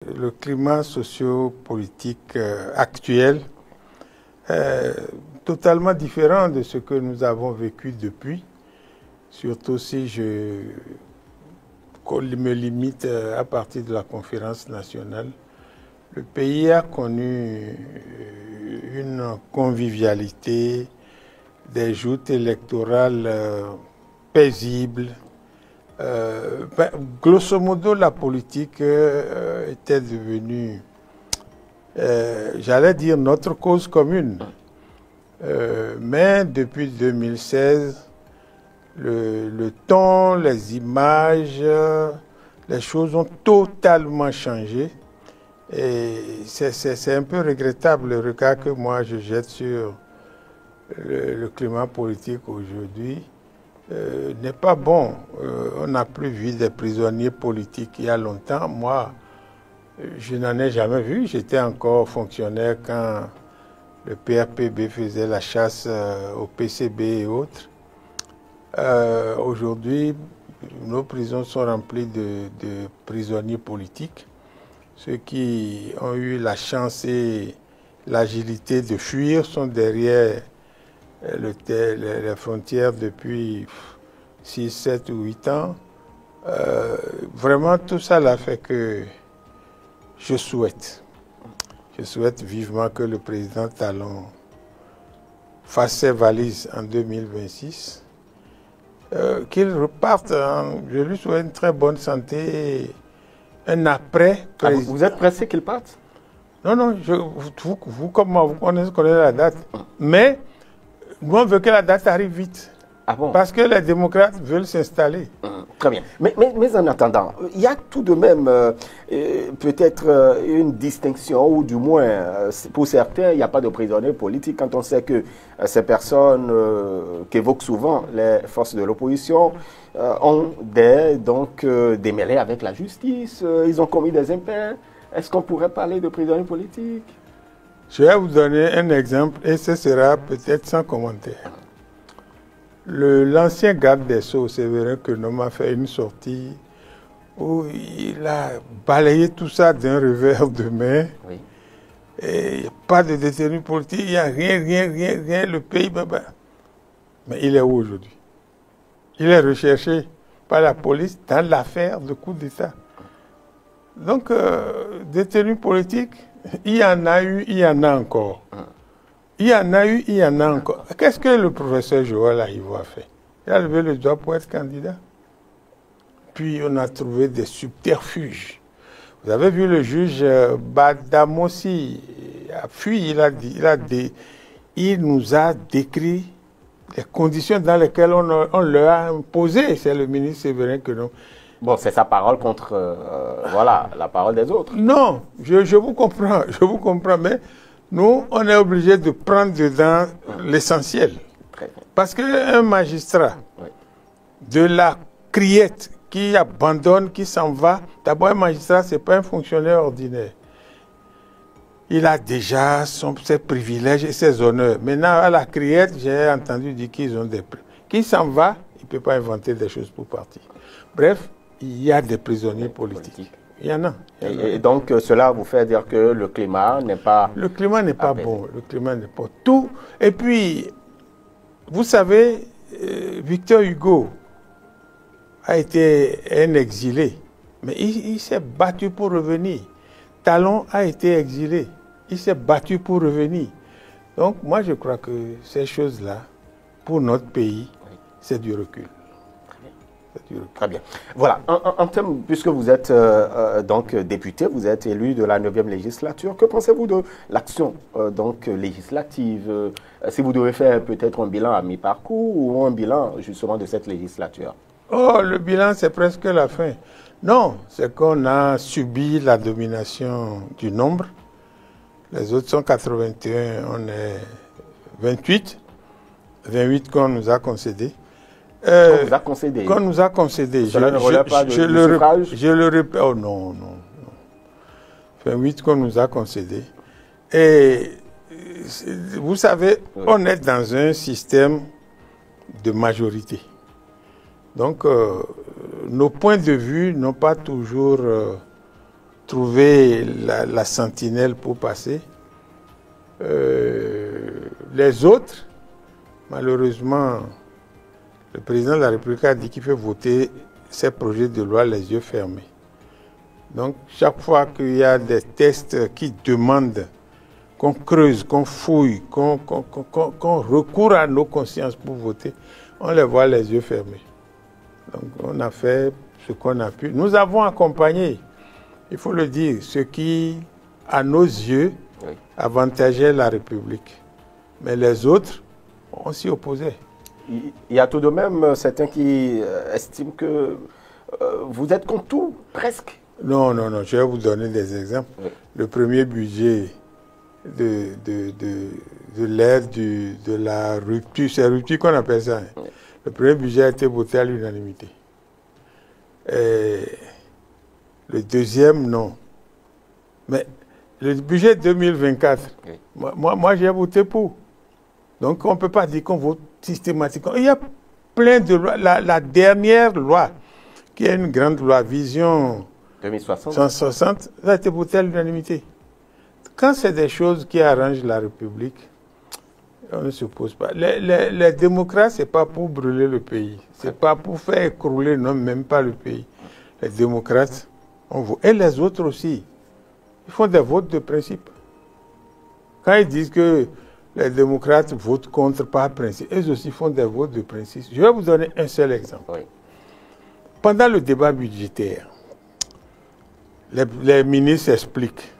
Le climat socio-politique actuel est totalement différent de ce que nous avons vécu depuis, surtout si je me limite à partir de la conférence nationale. Le pays a connu une convivialité, des joutes électorales paisibles. Grosso modo, la politique était devenue, j'allais dire, notre cause commune. Mais depuis 2016, le ton, les images, les choses ont totalement changé. Et c'est un peu regrettable le regard que moi je jette sur le climat politique aujourd'hui. N'est pas bon. On n'a plus vu des prisonniers politiques il y a longtemps. Moi, je n'en ai jamais vu. J'étais encore fonctionnaire quand le PRPB faisait la chasse au PCB et autres. Aujourd'hui, nos prisons sont remplies de prisonniers politiques. Ceux qui ont eu la chance et l'agilité de fuir sont derrière les frontières depuis 6, 7 ou 8 ans. Vraiment, tout ça l'a fait que je souhaite vivement que le président Talon fasse ses valises en 2026, qu'il reparte. Je lui souhaite une très bonne santé, un après. Vous êtes pressé qu'il parte? Non, non, vous comme moi, vous connaissez la date. Mais nous, on veut que la date arrive vite. Ah bon? Parce que les démocrates veulent s'installer. Très bien. Mais en attendant, il y a tout de même peut-être une distinction, ou du moins, pour certains, il n'y a pas de prisonniers politiques quand on sait que ces personnes qu'évoquent souvent les forces de l'opposition ont des mêlées avec la justice, ils ont commis des impairs. Est-ce qu'on pourrait parler de prisonniers politiques? Je vais vous donner un exemple et ce sera peut-être sans commentaire. L'ancien garde des Sceaux, Séverin Kenom, a fait une sortie où il a balayé tout ça d'un revers de main. Oui. Et pas de détenus politiques, il n'y a rien, le pays. Mais il est où aujourd'hui? Il est recherché par la police dans l'affaire de coup d'État. Donc, détenus politiques, il y en a eu, il y en a encore. Il y en a eu, il y en a encore. Qu'est-ce que le professeur Joël Aïvo a fait? Il a levé le doigt pour être candidat. Puis on a trouvé des subterfuges. Vous avez vu le juge Badamossi a fui, il nous a décrit les conditions dans lesquelles on leur a imposé. C'est le ministre Séverin Kenom. Bon, c'est sa parole contre voilà, la parole des autres. Non, je vous comprends, mais nous, on est obligé de prendre dedans l'essentiel. Parce qu'un magistrat de la criette qui abandonne, qui s'en va, d'abord un magistrat, ce n'est pas un fonctionnaire ordinaire. Il a déjà ses privilèges et ses honneurs. Maintenant, à la criette, j'ai entendu dire qu'ils ont des prix. Qui s'en va, il ne peut pas inventer des choses pour partir. Bref, il y a des prisonniers politiques. Il y en a. Et donc, cela vous fait dire que le climat n'est pas... Le climat n'est pas bon. Le climat n'est pas tout. Et puis, vous savez, Victor Hugo a été un exilé. Mais il s'est battu pour revenir. Talon a été exilé. Il s'est battu pour revenir. Donc, moi, je crois que ces choses-là, pour notre pays, c'est du recul. Très bien. Voilà, en termes, puisque vous êtes donc député, vous êtes élu de la 9e législature, que pensez-vous de l'action législative? Si vous devez faire peut-être un bilan à mi-parcours ou un bilan justement de cette législature? Oh, le bilan, c'est presque la fin. Non, c'est qu'on a subi la domination du nombre. Les autres sont 81, on est 28. 28 qu'on nous a concédé. Qu'on vous a concédé. Qu'on nous a concédé. Cela ne relève pas du suffrage? Je le répète. Oh non. 28 qu'on nous a concédé. Et vous savez, on est dans un système de majorité. Donc, nos points de vue n'ont pas toujours trouvé la sentinelle pour passer. Les autres, malheureusement, le président de la République a dit qu'il fait voter ces projets de loi les yeux fermés. Donc, chaque fois qu'il y a des tests qui demandent qu'on creuse, qu'on fouille, qu'on recourt à nos consciences pour voter, on les voit les yeux fermés. Donc, on a fait ce qu'on a pu. Nous avons accompagné, il faut le dire, ce qui, à nos yeux, avantageait la République. Mais les autres, on s'y opposait. Il y a tout de même certains qui estiment que vous êtes contre tout, presque. Non, non, non, je vais vous donner des exemples. Oui. Le premier budget de l'aide, de la rupture, c'est rupture qu'on appelle ça. Hein. Oui. Le premier budget a été voté à l'unanimité. Le deuxième, non. Mais le budget 2024, oui. moi j'ai voté pour. Donc on ne peut pas dire qu'on vote systématiquement. Il y a plein de lois. La dernière loi, qui est une grande loi, Vision 160, ça a été voté à l'unanimité. Quand c'est des choses qui arrangent la République, on ne s'oppose pas. Les démocrates, ce n'est pas pour brûler le pays. Ce n'est pas pour faire écrouler, non, même pas le pays. Les démocrates, on vote. Et les autres aussi. Ils font des votes de principe. Quand ils disent que les démocrates votent contre par principe, eux aussi font des votes de principe. Je vais vous donner un seul exemple. Oui. Pendant le débat budgétaire, les ministres expliquent.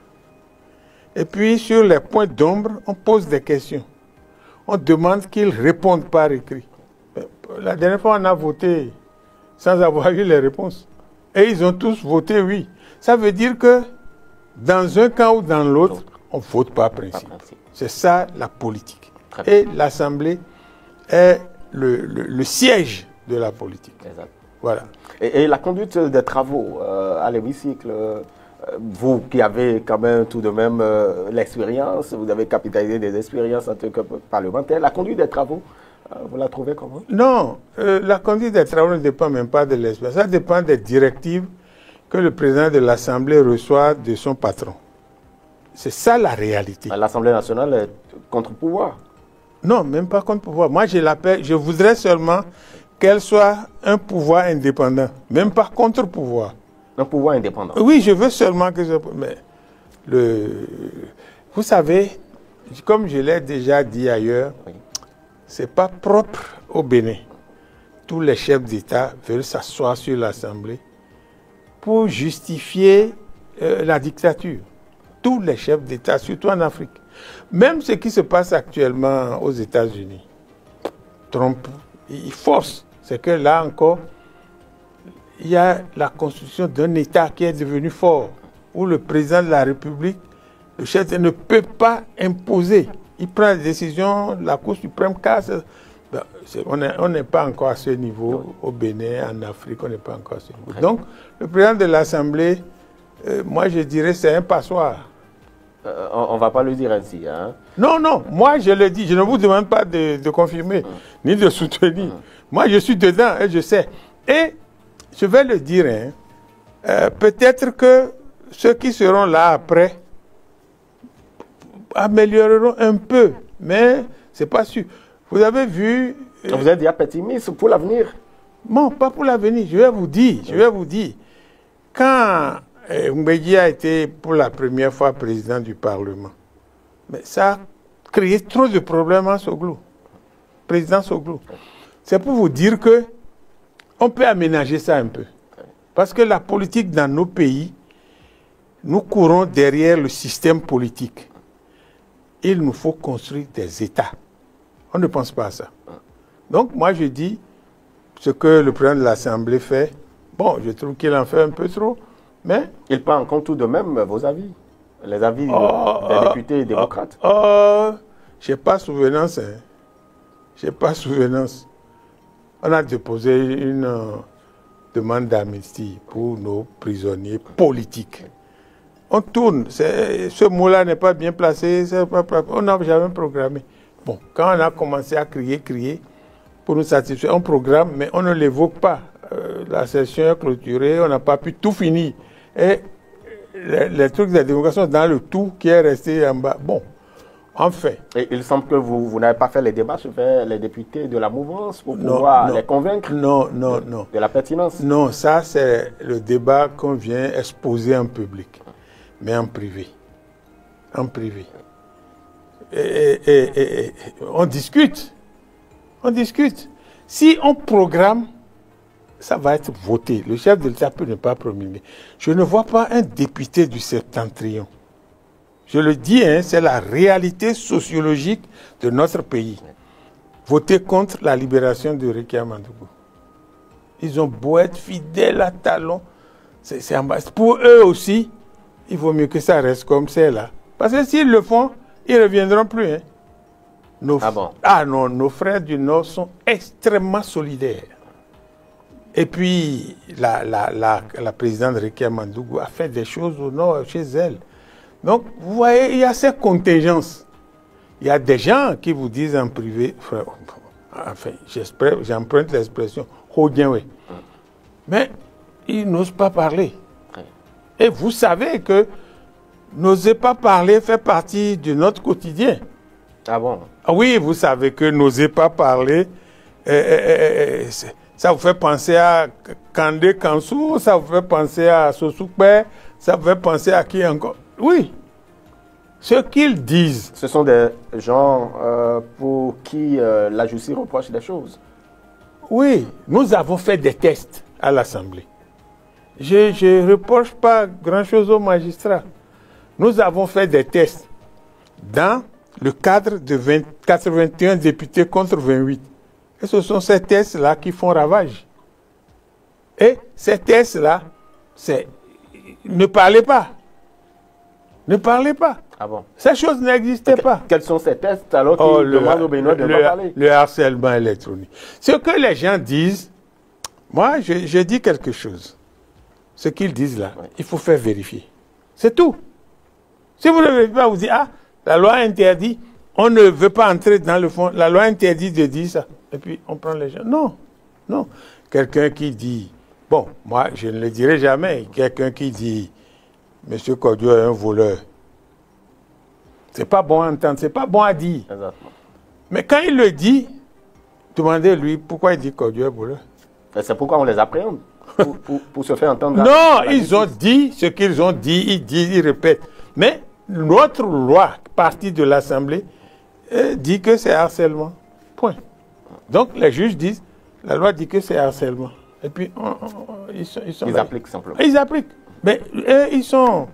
Et puis, sur les points d'ombre, on pose des questions. On demande qu'ils répondent par écrit. La dernière fois, on a voté sans avoir eu les réponses. Et ils ont tous voté oui. Ça veut dire que dans un cas ou dans l'autre, on vote par principe. C'est ça la politique. Et l'Assemblée est le siège de la politique. Exact. Voilà. Et la conduite des travaux à l'hémicycle, vous qui avez quand même tout de même l'expérience, vous avez capitalisé des expériences en tant que parlementaire, la conduite des travaux, vous la trouvez comment? Non, la conduite des travaux ne dépend même pas de l'expérience. Ça dépend des directives que le président de l'Assemblée reçoit de son patron. C'est ça la réalité. L'Assemblée nationale est contre-pouvoir? Non, même pas contre-pouvoir. Moi, je voudrais seulement qu'elle soit un pouvoir indépendant, même pas contre-pouvoir. Un pouvoir indépendant? Oui, je veux seulement que... Mais vous savez, comme je l'ai déjà dit ailleurs, oui. Ce n'est pas propre au Bénin. Tous les chefs d'État veulent s'asseoir sur l'Assemblée pour justifier la dictature. Tous les chefs d'État, surtout en Afrique. Même ce qui se passe actuellement aux États-Unis. Trump, il force. C'est que là encore, il y a la construction d'un État qui est devenu fort, où le président de la République, le chef ne peut pas imposer. Il prend des décisions, la Cour suprême casse. Ben, on n'est pas encore à ce niveau au Bénin, en Afrique, on n'est pas encore à ce niveau. Donc, le président de l'Assemblée, moi je dirais c'est un passoire. On ne va pas le dire ainsi. Hein? Non, non, moi je le dis, je ne vous demande pas de confirmer, ni de soutenir. Moi je suis dedans et je sais. Et je vais le dire, hein, peut-être que ceux qui seront là après amélioreront un peu, mais ce n'est pas sûr. Vous avez vu... Vous êtes déjà pessimiste pour l'avenir? Non, pas pour l'avenir, je vais vous dire. Quand Mbeki a été pour la première fois président du Parlement, mais ça a créé trop de problèmes à Soglou. Président Soglou. C'est pour vous dire que on peut aménager ça un peu. Parce que la politique dans nos pays, nous courons derrière le système politique. Il nous faut construire des États. On ne pense pas à ça. Donc moi je dis, ce que le président de l'Assemblée fait, bon, je trouve qu'il en fait un peu trop, mais... Il prend en compte tout de même vos avis, les avis des députés démocrates. Je n'ai pas souvenance. Hein. Je n'ai pas souvenance. On a déposé une demande d'amnistie pour nos prisonniers politiques. On tourne. Ce mot-là n'est pas bien placé. On n'a jamais programmé. Bon, quand on a commencé à crier, pour nous satisfaire, on programme, mais on ne l'évoque pas. La session est clôturée, on n'a pas pu tout finir. Et les trucs de démocratie dans le tout qui est resté en bas. Bon, enfin. Et il semble que vous n'avez pas fait les démarches vers les députés de la mouvance pour pouvoir les convaincre de la pertinence. Non, ça c'est le débat qu'on vient exposer en public, mais en privé. En privé. Et on discute. On discute. Si on programme, ça va être voté. Le chef de l'État peut ne pas promulguer. Je ne vois pas un député du Septentrion. Je le dis, hein, c'est la réalité sociologique de notre pays. Voter contre la libération de Réki Amandougou. Ils ont beau être fidèles à talons. Pour eux aussi, il vaut mieux que ça reste comme c'est là. Parce que s'ils le font, ils ne reviendront plus. Hein. Nos frères du Nord sont extrêmement solidaires. Et puis, la présidente Réki Amandougou a fait des choses au Nord chez elle. Donc, vous voyez, il y a ces contingences. Il y a des gens qui vous disent en privé, enfin, j'emprunte l'expression, mais ils n'osent pas parler. Et vous savez que n'oser pas parler fait partie de notre quotidien. Ah bon? Oui, vous savez que n'oser pas parler, ça vous fait penser à Kandé Kansou, ça vous fait penser à Sosukpe, ça vous fait penser à qui encore? Oui. Ce qu'ils disent. Ce sont des gens pour qui la justice reproche des choses. Oui, nous avons fait des tests à l'Assemblée. Je ne reproche pas grand-chose aux magistrats. Nous avons fait des tests dans le cadre de 81 députés contre 28. Et ce sont ces tests-là qui font ravage. Et ces tests-là, c'est... Ne parlez pas. Ne parlez pas. Ah bon? Ces choses n'existaient pas. Quels sont ces tests alors qu'ils demandent au Béninois de ne pas parler? Le harcèlement électronique. Ce que les gens disent, moi je dis quelque chose. Ce qu'ils disent là, il faut faire vérifier. C'est tout. Si vous ne vérifiez pas, vous dites, ah, la loi interdit, on ne veut pas entrer dans le fond, la loi interdit de dire ça. Et puis on prend les gens. Non, non. Quelqu'un qui dit, bon, moi je ne le dirai jamais, quelqu'un qui dit, Monsieur Kodjo est un voleur. C'est pas bon à entendre, c'est pas bon à dire. Exactement. Mais quand il le dit, demandez-lui pourquoi il dit Kodjo est voleur. C'est pourquoi on les appréhende, pour se faire entendre. Non, ils ont dit ce qu'ils ont dit, ils disent, ils répètent. Mais notre loi, partie de l'Assemblée, dit que c'est harcèlement. Point. Donc les juges disent, la loi dit que c'est harcèlement. Et puis ils appliquent simplement. Ils appliquent. Mais ils sont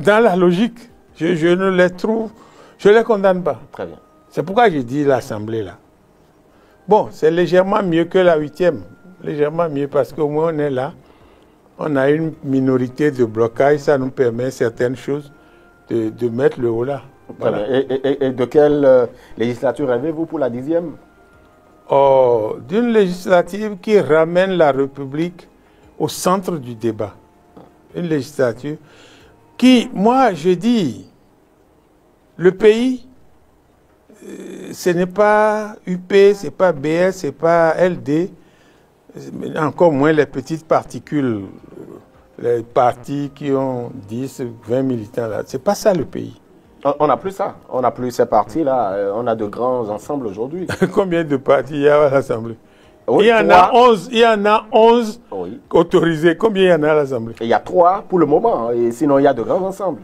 dans la logique. Je ne les trouve, je ne les condamne pas. Très bien. C'est pourquoi j'ai dit l'Assemblée là. Bon, c'est légèrement mieux que la 8e. Légèrement mieux parce qu'au moins on est là. On a une minorité de blocage, ça nous permet certaines choses de mettre le haut là. Voilà. Et de quelle législature rêvez-vous pour la 10e? Oh, d'une législative qui ramène la République au centre du débat. Une législature qui, moi, je dis, le pays, ce n'est pas UP, ce n'est pas BS, ce n'est pas LD, encore moins les petites particules, les partis qui ont 10, 20 militants là. Ce n'est pas ça le pays. On n'a plus ça. On n'a plus ces partis-là. On a de grands ensembles aujourd'hui. Combien de partis il y a à l'Assemblée? Oui, il y en a 11 oui. Autorisés. Combien il y en a à l'Assemblée? Il y a 3 pour le moment. Et sinon, il y a de grands ensembles.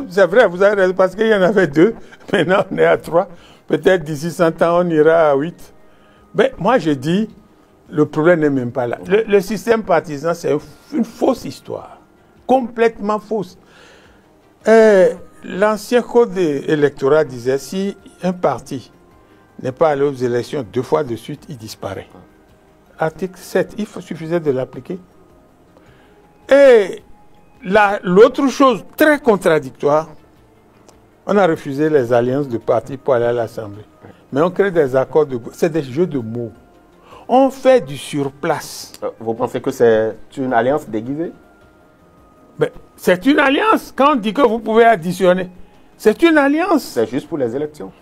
C'est vrai, vous avez raison, parce qu'il y en avait 2. Maintenant, on est à 3. Peut-être d'ici 100 ans, on ira à 8. Mais moi, je dis, le problème n'est même pas là. Le système partisan, c'est une fausse histoire. Complètement fausse. L'ancien code électoral disait, si un parti n'est pas allé aux élections 2 fois de suite, il disparaît. Article 7, il suffisait de l'appliquer. Et l'autre chose très contradictoire, on a refusé les alliances de partis pour aller à l'Assemblée. Mais on crée des accords de... C'est des jeux de mots. On fait du surplace. Vous pensez que c'est une alliance déguisée? C'est une alliance. Quand on dit que vous pouvez additionner, c'est une alliance. C'est juste pour les élections.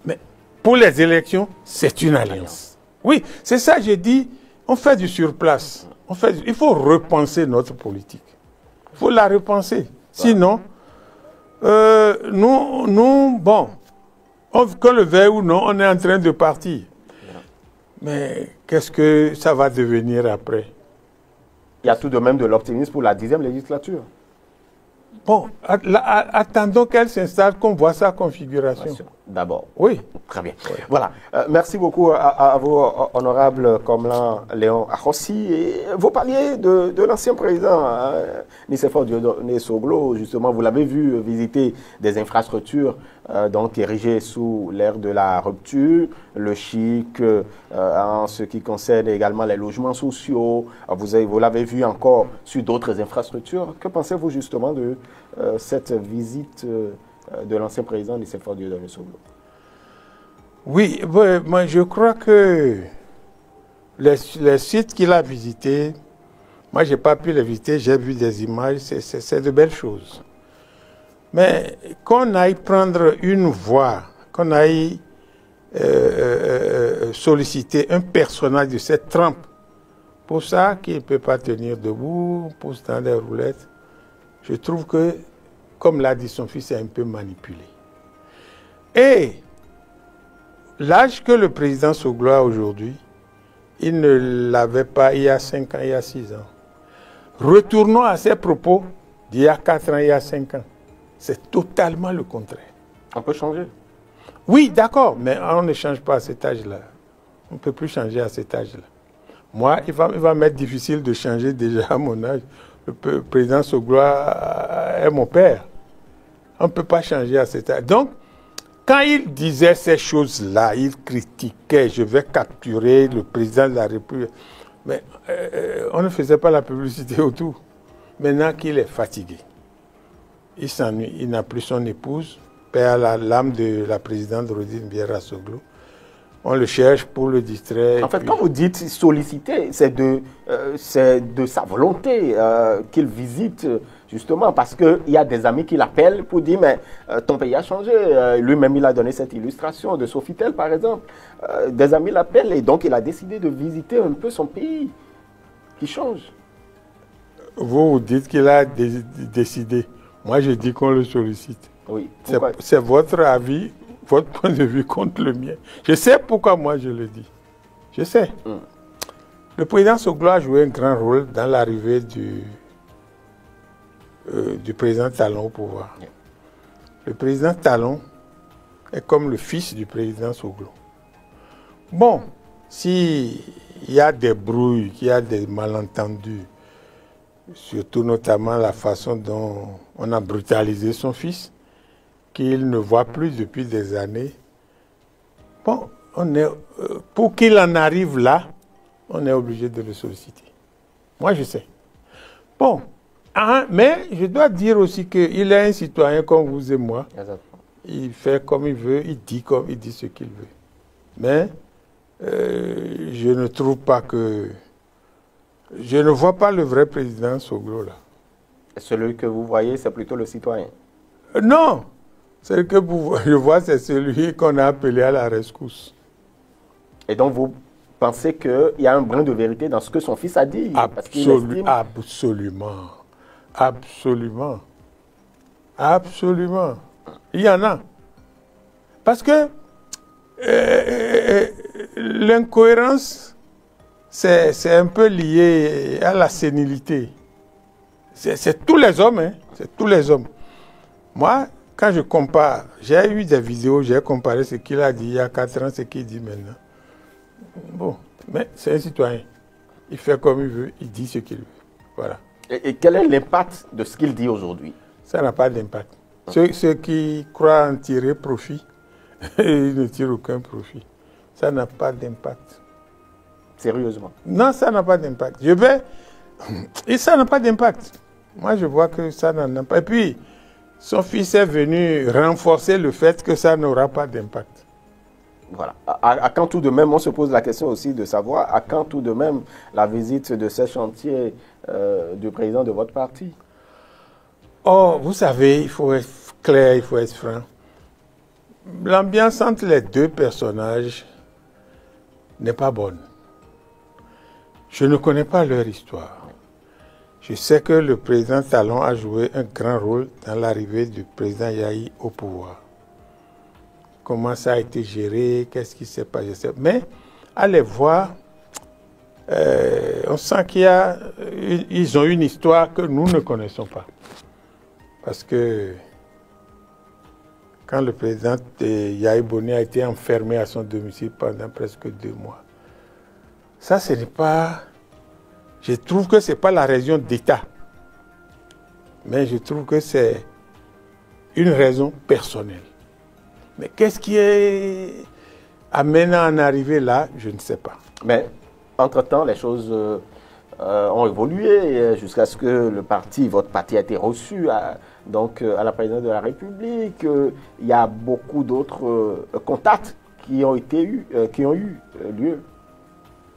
Mais pour les élections, c'est une alliance. Oui, c'est ça, j'ai dit, on fait du surplace. Il faut repenser notre politique. faut la repenser. Sinon, bon, qu'on le veuille ou non, on est en train de partir. Mais qu'est-ce que ça va devenir après? Il y a tout de même de l'optimisme pour la 10e législature. Bon, attendons qu'elle s'installe, qu'on voit sa configuration. D'abord. Oui. Très bien. Oui. Voilà. Merci beaucoup à vous, honorable Komlan Léon Arossi. Et vous parliez de l'ancien président, Nicéphore Dieudonné Soglo. Justement, vous l'avez vu visiter des infrastructures donc érigées sous l'ère de la rupture, le chic, en ce qui concerne également les logements sociaux. Vous l'avez vu encore sur d'autres infrastructures. Que pensez-vous justement de cette visite de l'ancien président Nicéphore Dieudonné Soglo? Oui, moi je crois que les sites qu'il a visités, moi j'ai pas pu les visiter, j'ai vu des images, c'est de belles choses. Mais qu'on aille prendre une voie, qu'on aille solliciter un personnage de cette trempe, pour ça qu'il ne peut pas tenir debout, pousse dans des roulettes, je trouve que, comme l'a dit son fils, c'est un peu manipulé. Et l'âge que le président Soglo a aujourd'hui, il ne l'avait pas il y a 5 ans, il y a 6 ans. Retournons à ses propos d'il y a 4 ans, il y a 5 ans. C'est totalement le contraire. On peut changer? Oui, d'accord, mais on ne change pas à cet âge-là. On ne peut plus changer à cet âge-là. Moi, il va m'être difficile de changer déjà à mon âge. Le président Soglo est mon père. On ne peut pas changer à cet âge. Donc, quand il disait ces choses-là, il critiquait, je vais capturer le président de la République. Mais on ne faisait pas la publicité autour. Maintenant qu'il est fatigué, il s'ennuie, il n'a plus son épouse, perd l'âme de la présidente Rodine Vieira Soglo. On le cherche pour le distraire. En fait, quand vous dites solliciter, c'est de sa volonté qu'il visite, justement, parce qu'il y a des amis qui l'appellent pour dire, mais ton pays a changé. Lui-même, il a donné cette illustration de Sofitel, par exemple. Des amis l'appellent et donc il a décidé de visiter un peu son pays, qui change. Vous dites qu'il a décidé. Moi, je dis qu'on le sollicite. Oui. C'est votre avis, votre point de vue contre le mien. Je sais pourquoi moi je le dis. Je sais. Le président Soglo a joué un grand rôle dans l'arrivée du président Talon au pouvoir. Le président Talon est comme le fils du président Soglo. Bon, s'il y a des brouilles, qu'il y a des malentendus, surtout notamment la façon dont on a brutalisé son fils, qu'il ne voit plus depuis des années. Bon, pour qu'il en arrive là, on est obligé de le solliciter. Moi, je sais. Bon, mais je dois dire aussi qu'il est un citoyen comme vous et moi. Exactement. Il fait comme il veut, il dit ce qu'il veut. Mais je ne trouve pas que... Je ne vois pas le vrai président Soglo là. Celui que vous voyez, c'est plutôt le citoyen? Non! Celui que je vois, c'est celui qu'on a appelé à la rescousse. Et donc vous pensez qu'il y a un brin de vérité dans ce que son fils a dit? Absolument. Absolument. Absolument. Il y en a. Parce que l'incohérence, c'est un peu lié à la sénilité. C'est tous les hommes, hein. C'est tous les hommes. Moi, quand je compare, j'ai eu des vidéos, j'ai comparé ce qu'il a dit il y a 4 ans, ce qu'il dit maintenant. Bon, mais c'est un citoyen. Il fait comme il veut, il dit ce qu'il veut. Voilà. Et quel est l'impact de ce qu'il dit aujourd'hui? Ça n'a pas d'impact. Ceux qui croient en tirer profit, ils ne tirent aucun profit. Ça n'a pas d'impact. Sérieusement? Non, ça n'a pas d'impact. Et ça n'a pas d'impact. Moi, je vois que ça n'en a pas. Et puis, son fils est venu renforcer le fait que ça n'aura pas d'impact. Voilà. À quand tout de même, on se pose la question aussi de savoir, à quand tout de même la visite de ces chantiers du président de votre parti? Oh, vous savez, il faut être clair, il faut être franc. L'ambiance entre les deux personnages n'est pas bonne. Je ne connais pas leur histoire. Je sais que le président Talon a joué un grand rôle dans l'arrivée du président Yahi au pouvoir. Comment ça a été géré, qu'est-ce qui s'est passé. Mais à les voir, on sent qu'ils ont une histoire que nous ne connaissons pas. Parce que quand le président Yahi Boni a été enfermé à son domicile pendant presque 2 mois, ça, ce n'est pas... Je trouve que ce n'est pas la raison d'État. Mais je trouve que c'est une raison personnelle. Mais qu'est-ce qui est amené à en arriver là, je ne sais pas. Mais entre-temps, les choses ont évolué jusqu'à ce que votre parti a été reçu à la présidence de la République. Il y a beaucoup d'autres contacts qui ont eu lieu.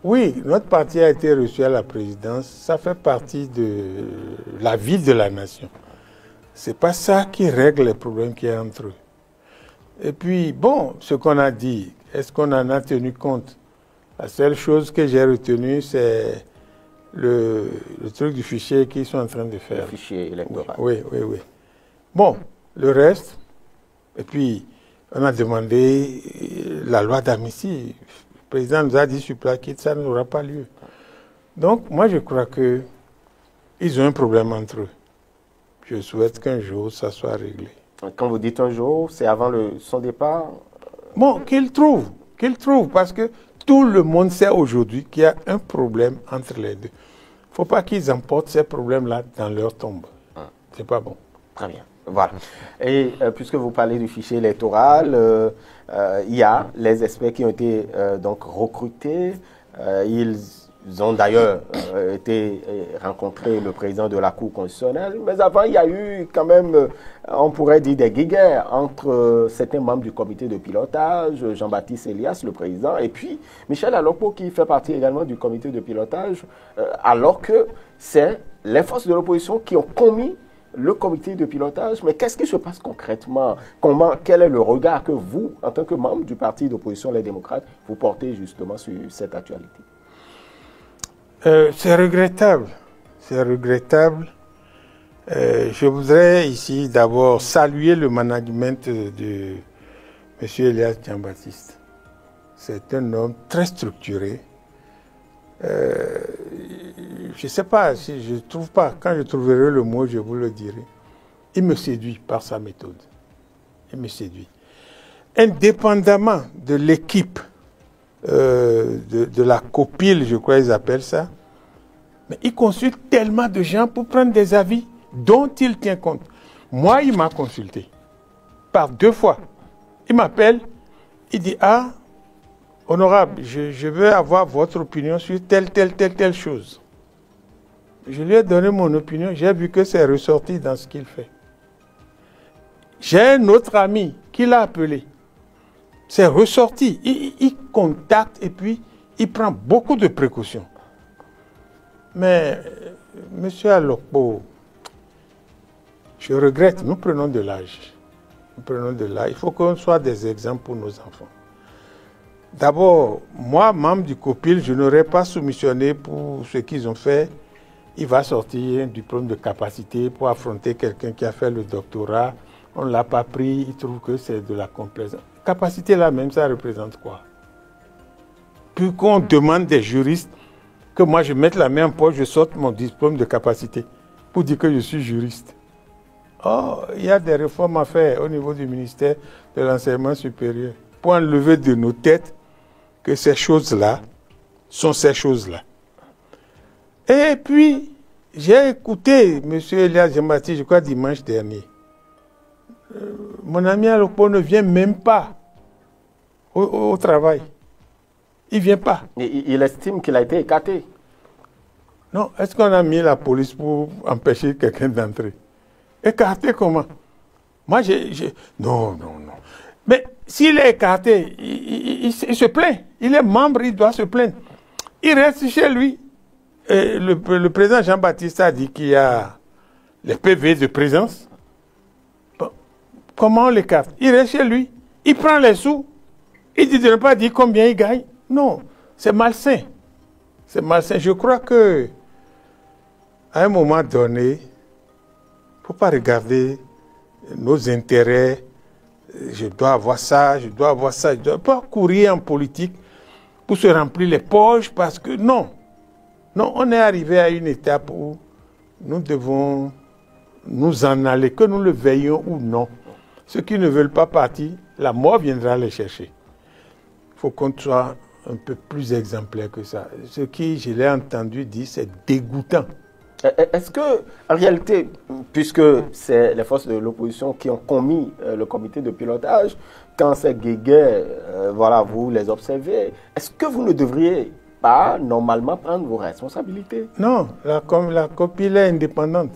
Oui, notre parti a été reçu à la présidence. Ça fait partie de la vie de la nation. Ce n'est pas ça qui règle les problèmes qu'il y a entre eux. Et puis, bon, ce qu'on a dit, est-ce qu'on en a tenu compte? La seule chose que j'ai retenue, c'est le truc du fichier qu'ils sont en train de faire. Le fichier électoral. Oui. Bon, le reste, et puis, on a demandé la loi d'amnistie. Le président nous a dit sur place que ça n'aura pas lieu. Donc, moi, je crois qu'ils ont un problème entre eux. Je souhaite qu'un jour, ça soit réglé. Quand vous dites un jour, c'est avant son départ? Bon, qu'il trouve, parce que tout le monde sait aujourd'hui qu'il y a un problème entre les deux. Il ne faut pas qu'ils emportent ces problèmes-là dans leur tombe. C'est pas bon. Très bien. Voilà. Et puisque vous parlez du fichier électoral, il y a les experts qui ont été donc recrutés. Ils ont d'ailleurs été rencontrer le président de la Cour constitutionnelle. Mais avant, il y a eu quand même, on pourrait dire, des guéguerres entre certains membres du comité de pilotage, Jean-Baptiste Elias, le président, et puis Michel Alokpo, qui fait partie également du comité de pilotage, alors que c'est les forces de l'opposition qui ont commis le comité de pilotage. Mais qu'est-ce qui se passe concrètement? Quel est le regard que vous, en tant que membre du parti d'opposition Les Démocrates, vous portez justement sur cette actualité? C'est regrettable. C'est regrettable. Je voudrais ici d'abord saluer le management de M. Elias Jean-Baptiste. C'est un homme très structuré. Je ne sais pas, si je ne trouve pas. Quand je trouverai le mot, je vous le dirai. Il me séduit par sa méthode. Il me séduit. Indépendamment de l'équipe de la copile, je crois qu'ils appellent ça, mais il consulte tellement de gens pour prendre des avis dont il tient compte. Moi, il m'a consulté par 2 fois. Il m'appelle, il dit, ah, honorable, je veux avoir votre opinion sur telle chose. Je lui ai donné mon opinion, j'ai vu que c'est ressorti dans ce qu'il fait. J'ai un autre ami qui l'a appelé. C'est ressorti. Il contacte et puis il prend beaucoup de précautions. Mais, M. Alokpo, je regrette, nous prenons de l'âge. Il faut qu'on soit des exemples pour nos enfants. D'abord, moi, membre du COPIL, je n'aurais pas soumissionné pour ce qu'ils ont fait. Il va sortir un diplôme de capacité pour affronter quelqu'un qui a fait le doctorat. On ne l'a pas pris, il trouve que c'est de la complaisance. Capacité là même, ça représente quoi? Puis qu'on demande des juristes que moi je mette la main en poche, je sorte mon diplôme de capacité pour dire que je suis juriste. Oh, il y a des réformes à faire au niveau du ministère de l'enseignement supérieur pour enlever de nos têtes que ces choses-là sont ces choses-là. Et puis, j'ai écouté M. Elias Jean-Baptiste, je crois dimanche dernier. Mon ami Alokpo ne vient même pas au travail. Il ne vient pas. Il estime qu'il a été écarté. Non, est-ce qu'on a mis la police pour empêcher quelqu'un d'entrer? Écarté comment? Moi, Non. Mais s'il est écarté, il se plaint. Il est membre, il doit se plaindre. Il reste chez lui. Et le président Jean-Baptiste a dit qu'il y a les PV de présence. Bon, comment on l'écarte? Il reste chez lui. Il prend les sous. Il ne dit pas dire combien il gagne. Non, c'est malsain. C'est malsain. Je crois que à un moment donné, il ne faut pas regarder nos intérêts. Je dois avoir ça, je dois avoir ça. Je ne dois pas courir en politique pour se remplir les poches parce que non. Non, on est arrivé à une étape où nous devons nous en aller, que nous le veillions ou non. Ceux qui ne veulent pas partir, la mort viendra les chercher. Il faut qu'on soit un peu plus exemplaire que ça. Ce qui, je l'ai entendu dire, c'est dégoûtant. Est-ce que, en réalité, puisque c'est les forces de l'opposition qui ont commis le comité de pilotage, quand c'est guéguerre, voilà, vous les observez, est-ce que vous ne devriez pas, normalement, prendre vos responsabilités? Non, la copie est indépendante.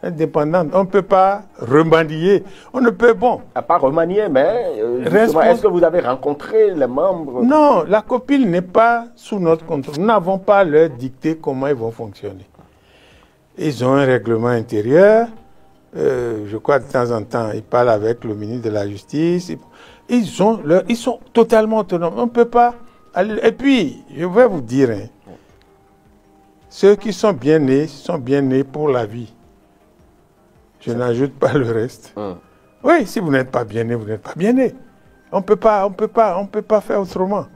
Indépendante. On ne peut pas remanier. On ne peut, bon. Pas remanier, mais est-ce que vous avez rencontré les membres? Non, la copie n'est pas sous notre contrôle. Nous n'avons pas leur dicté comment ils vont fonctionner. Ils ont un règlement intérieur. Je crois de temps en temps, ils parlent avec le ministre de la Justice. Ils sont totalement autonomes. On ne peut pas aller. Et puis, je vais vous dire, hein, ceux qui sont bien nés pour la vie. Je n'ajoute pas le reste. Oui, si vous n'êtes pas bien né, vous n'êtes pas bien né. On peut pas faire autrement.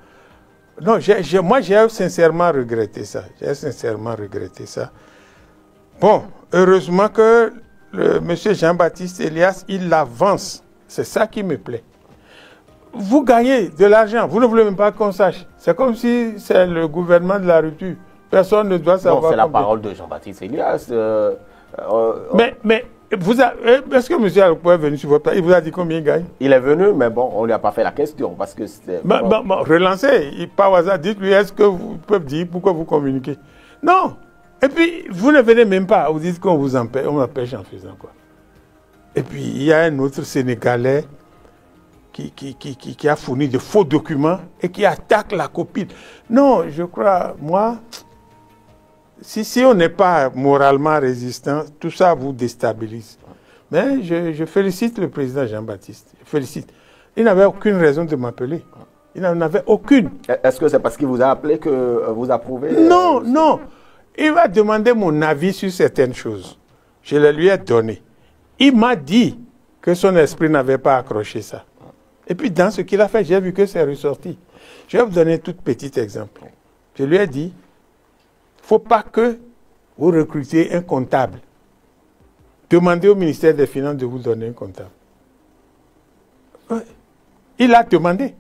Non, moi, j'ai sincèrement regretté ça. J'ai sincèrement regretté ça. Bon, heureusement que M. Jean-Baptiste Elias, il avance. C'est ça qui me plaît. Vous gagnez de l'argent, vous ne voulez même pas qu'on sache. C'est comme si c'est le gouvernement de la rupture. Personne ne doit savoir. Non, c'est la parole de Jean-Baptiste Elias. Mais est-ce que M. Alokpo est venu sur votre place? Il vous a dit combien il gagne? Il est venu, mais bon, on ne lui a pas fait la question parce que c'était... Relancez, par hasard, dites-lui, est-ce que vous pouvez dire pourquoi vous communiquez? Non. Et puis, vous ne venez même pas, vous dites qu'on vous empêche, on empêche en faisant quoi. Et puis, il y a un autre Sénégalais qui a fourni de faux documents et qui attaque la copine. Non, je crois, moi... Si on n'est pas moralement résistant, tout ça vous déstabilise. Mais je félicite le président Jean-Baptiste. Je félicite. Il n'avait aucune raison de m'appeler. Il n'en avait aucune. Est-ce que c'est parce qu'il vous a appelé que vous approuvez? Non, non. Il va demander mon avis sur certaines choses. Je le lui ai donné. Il m'a dit que son esprit n'avait pas accroché ça. Et puis dans ce qu'il a fait, j'ai vu que c'est ressorti. Je vais vous donner un tout petit exemple. Je lui ai dit, il ne faut pas que vous recrutiez un comptable. Demandez au ministère des Finances de vous donner un comptable. Il a demandé.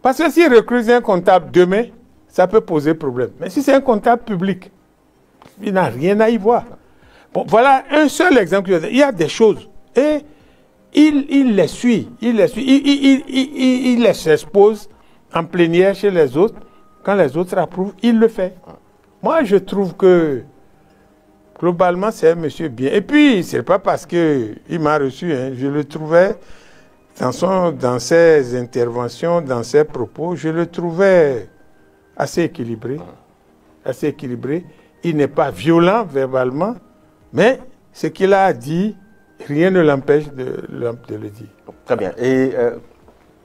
Parce que s'il recrute un comptable demain, ça peut poser problème. Mais si c'est un comptable public, il n'a rien à y voir. Bon, voilà un seul exemple. Il y a des choses. Et il les suit. Il les expose en plénière chez les autres. Quand les autres approuvent, il le fait. Moi, je trouve que, globalement, c'est un monsieur bien. Et puis, ce n'est pas parce qu'il m'a reçu. Hein, je le trouvais, dans ses interventions, dans ses propos, je le trouvais assez équilibré. Assez équilibré. Il n'est pas violent verbalement, mais ce qu'il a dit, rien ne l'empêche de le dire. Très bien. Et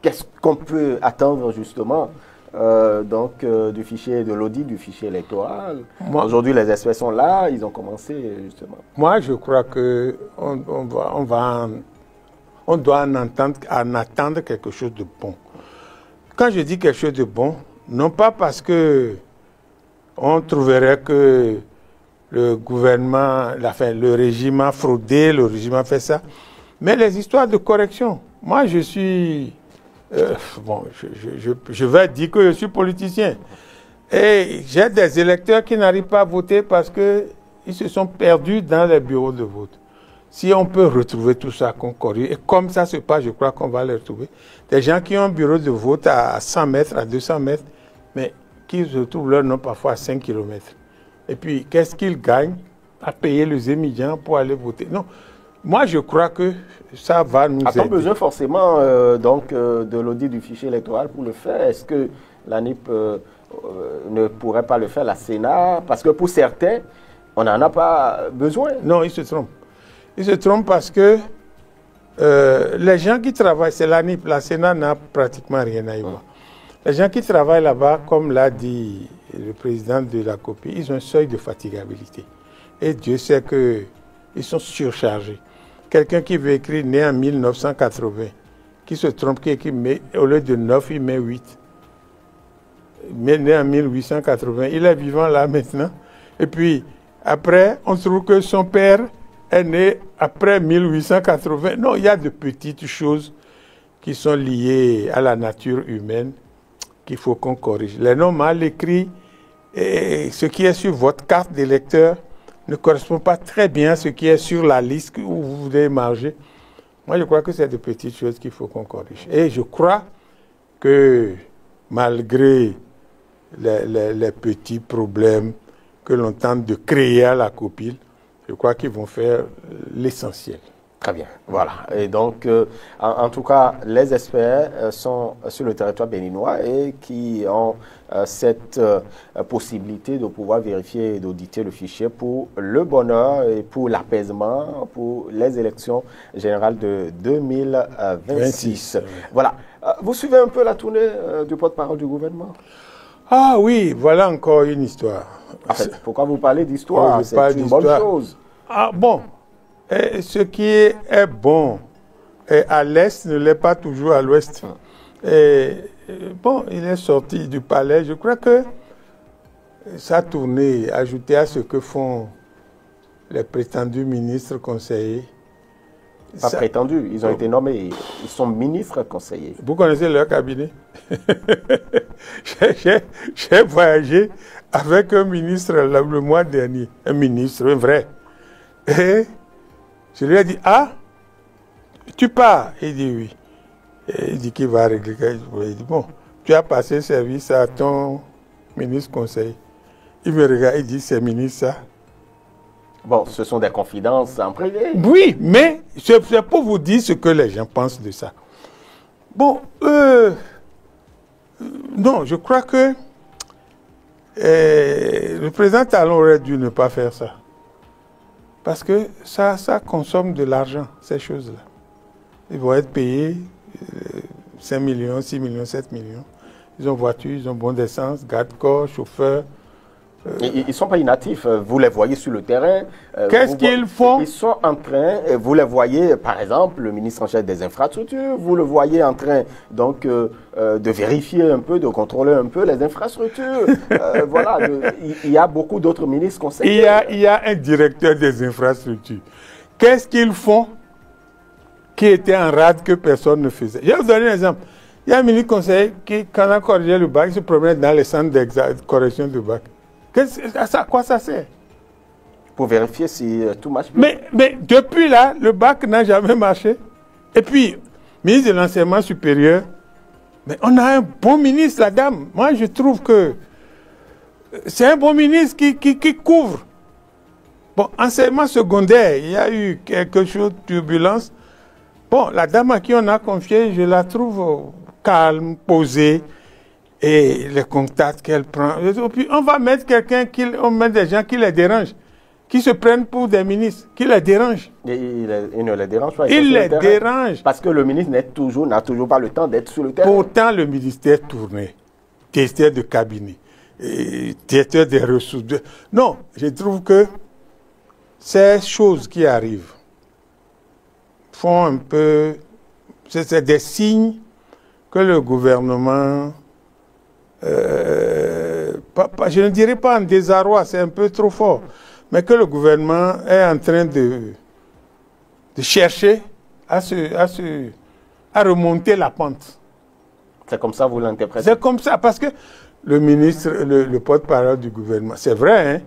qu'est-ce qu'on peut attendre, justement du fichier de l'audit du fichier électoral? Aujourd'hui, les experts sont là, ils ont commencé justement. Moi, je crois que on doit en attendre quelque chose de bon. Quand je dis quelque chose de bon, non pas parce que on trouverait que le gouvernement, le régime a fraudé, le régime a fait ça, mais les histoires de correction. Moi, je suis... je vais dire que je suis politicien. Et j'ai des électeurs qui n'arrivent pas à voter parce qu'ils se sont perdus dans les bureaux de vote. Si on peut retrouver tout ça qu'on corrige, et comme ça se passe, je crois qu'on va les retrouver. Des gens qui ont un bureau de vote à 100 mètres, à 200 mètres, mais qui retrouvent leur nom parfois à 5 km. Et puis, qu'est-ce qu'ils gagnent à payer les étudiants pour aller voter? Non. Moi, je crois que ça va nous aider. A-t-on besoin forcément de l'audit du fichier électoral pour le faire? Est-ce que l'ANIP ne pourrait pas le faire, la Sénat? Parce que pour certains, on n'en a pas besoin. Non, ils se trompent. Ils se trompent parce que les gens qui travaillent, c'est l'ANIP, la Sénat n'a pratiquement rien à y voir. Les gens qui travaillent là-bas, comme l'a dit le président de la COPI, ils ont un seuil de fatigabilité. Et Dieu sait qu'ils sont surchargés. Quelqu'un qui veut écrire né en 1980, qui se trompe, qui met, au lieu de 9, il met 8. Mais né en 1880, il est vivant là maintenant. Et puis, après, on trouve que son père est né après 1880. Non, il y a de petites choses qui sont liées à la nature humaine qu'il faut qu'on corrige. Les noms mal écrits, et ce qui est sur votre carte d'électeur ne correspond pas très bien à ce qui est sur la liste où vous voulez marger. Moi, je crois que c'est de petites choses qu'il faut qu'on corrige. Et je crois que malgré les petits problèmes que l'on tente de créer à la COPIL, je crois qu'ils vont faire l'essentiel. Très bien, voilà. Et donc, en tout cas, les experts sont sur le territoire béninois et qui ont cette possibilité de pouvoir vérifier et d'auditer le fichier pour le bonheur et pour l'apaisement, pour les élections générales de 2026. Voilà. Vous suivez un peu la tournée du porte-parole du gouvernement? Ah oui, voilà encore une histoire. En fait, pourquoi vous parlez d'histoire? C'est une bonne chose. Ah bon. Et ce qui est bon à l'Est ne l'est pas toujours à l'Ouest. Bon, il est sorti du palais. Je crois que sa tournée, ajoutée à ce que font les prétendus ministres conseillers. Pas prétendus, ils ont été nommés. Ils sont ministres conseillers. Vous connaissez leur cabinet? J'ai voyagé avec un ministre le mois dernier. Un ministre, un vrai. Et je lui ai dit, ah, tu pars? Il dit oui. Et il dit qu'il va régler. Il dit, bon, tu as passé service à ton ministre conseil. Il me regarde, il dit, c'est ministre ça. Bon, ce sont des confidences en privé. Oui, mais c'est pour vous dire ce que les gens pensent de ça. Bon, non, je crois que le président Talon aurait dû ne pas faire ça. Parce que ça consomme de l'argent, ces choses-là. Ils vont être payés 5 millions, 6 millions, 7 millions. Ils ont voiture, ils ont bon d'essence, garde-corps, chauffeur. Ils ne sont pas inactifs. Vous les voyez sur le terrain. Qu'est-ce qu'ils font? Ils sont en train, vous les voyez, par exemple, le ministre en chef des infrastructures, vous le voyez en train donc, de vérifier un peu, de contrôler un peu les infrastructures. Voilà, il y a beaucoup d'autres ministres conseillers. Il y a un directeur des infrastructures. Qu'est-ce qu'ils font qui était en rade que personne ne faisait? Je vais vous donner un exemple. Il y a un ministre conseiller qui, quand on a corrigé le bac, se promène dans les centres de correction du bac. À quoi ça sert? Pour vérifier si tout marche bien. Mais depuis là, le bac n'a jamais marché. Et puis, ministre de l'enseignement supérieur, mais on a un bon ministre, la dame. Moi, je trouve que c'est un bon ministre qui couvre. Bon, enseignement secondaire, il y a eu quelque chose de turbulence. Bon, la dame à qui on a confié, je la trouve calme, posée. Et les contacts qu'elle prend. Et puis on va mettre on met des gens qui les dérangent, qui se prennent pour des ministres, qui les dérangent. Il ne les dérange pas. Il les dérange. Parce que le ministre n'a toujours pas le temps d'être sur le terrain. Pourtant, le ministère tournait. Directeur de cabinet, directeur des ressources. Non, je trouve que ces choses qui arrivent font un peu... C'est des signes que le gouvernement... je ne dirais pas en désarroi, c'est un peu trop fort, mais que le gouvernement est en train de chercher à remonter la pente. C'est comme ça vous l'interprétez? C'est comme ça, parce que le ministre, le porte-parole du gouvernement, c'est vrai, hein,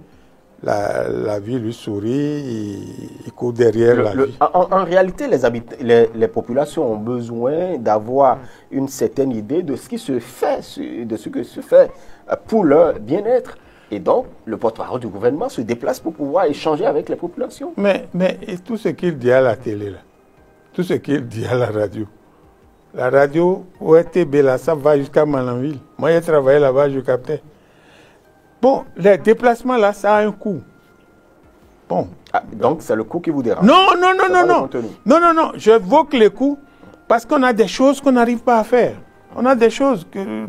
la vie lui sourit, il court derrière la vie. En réalité, les populations ont besoin d'avoir une certaine idée de ce qui se fait, pour leur bien-être. Et donc, le porte-parole du gouvernement se déplace pour pouvoir échanger avec les populations. Mais et tout ce qu'il dit à la télé, là, tout ce qu'il dit à la radio, ORTB, là, ça va jusqu'à Malanville. Moi, j'ai travaillé là-bas, je captais. Bon, les déplacements là, ça a un coût. Bon. Ah, donc, c'est le coût qui vous dérange? Non. Non, j'évoque les coûts parce qu'on a des choses qu'on n'arrive pas à faire. On a des choses que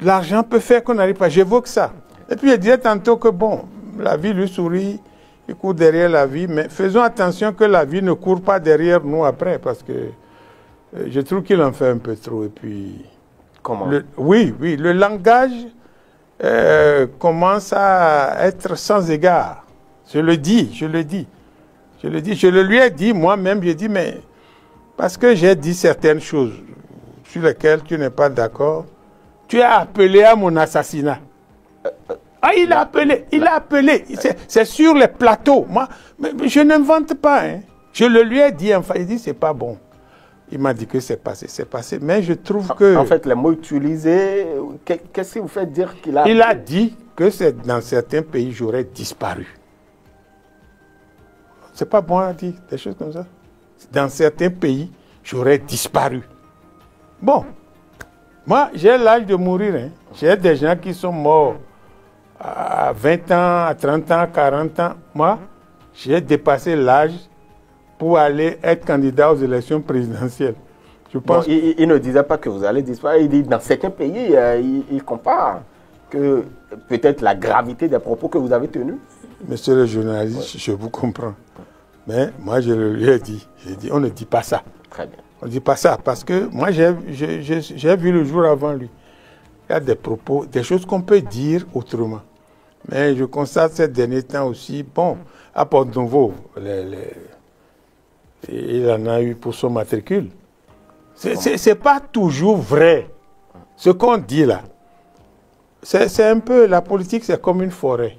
l'argent peut faire qu'on n'arrive pas. J'évoque ça. Et puis, je disais tantôt que, bon, la vie lui sourit, il court derrière la vie, mais faisons attention que la vie ne court pas derrière nous après, parce que je trouve qu'il en fait un peu trop. Et puis, comment? Oui, le langage commence à être sans égard. Je le dis. Je le lui ai dit, moi-même, j'ai dit, mais parce que j'ai dit certaines choses sur lesquelles tu n'es pas d'accord, tu as appelé à mon assassinat. Ah, il a appelé. C'est sur les plateaux. Moi, mais je n'invente pas. Hein. Je le lui ai dit, enfin, il dit, c'est pas bon. Il m'a dit que c'est passé. Mais je trouve que... En fait, les mots utilisés, qu'est-ce qui vous fait dire qu'il a... Il a dit que dans certains pays, j'aurais disparu. C'est pas bon à dire des choses comme ça. Dans certains pays, j'aurais disparu. Bon, moi, j'ai l'âge de mourir. Hein. J'ai des gens qui sont morts à 20 ans, à 30 ans, à 40 ans. Moi, j'ai dépassé l'âge pour aller être candidat aux élections présidentielles. Je pense... Bon, il ne disait pas que vous allez disparaître. Il dit dans certains pays, il compare que peut-être la gravité des propos que vous avez tenus. Monsieur le journaliste, je vous comprends. Mais moi, je lui ai dit, on ne dit pas ça. Très bien. On ne dit pas ça parce que moi, j'ai vu le jour avant lui. Il y a des propos, des choses qu'on peut dire autrement. Mais je constate ces derniers temps aussi, bon, à Porto-Novo, il en a eu pour son matricule. C'est pas toujours vrai. Ce qu'on dit là, c'est un peu, la politique, c'est comme une forêt.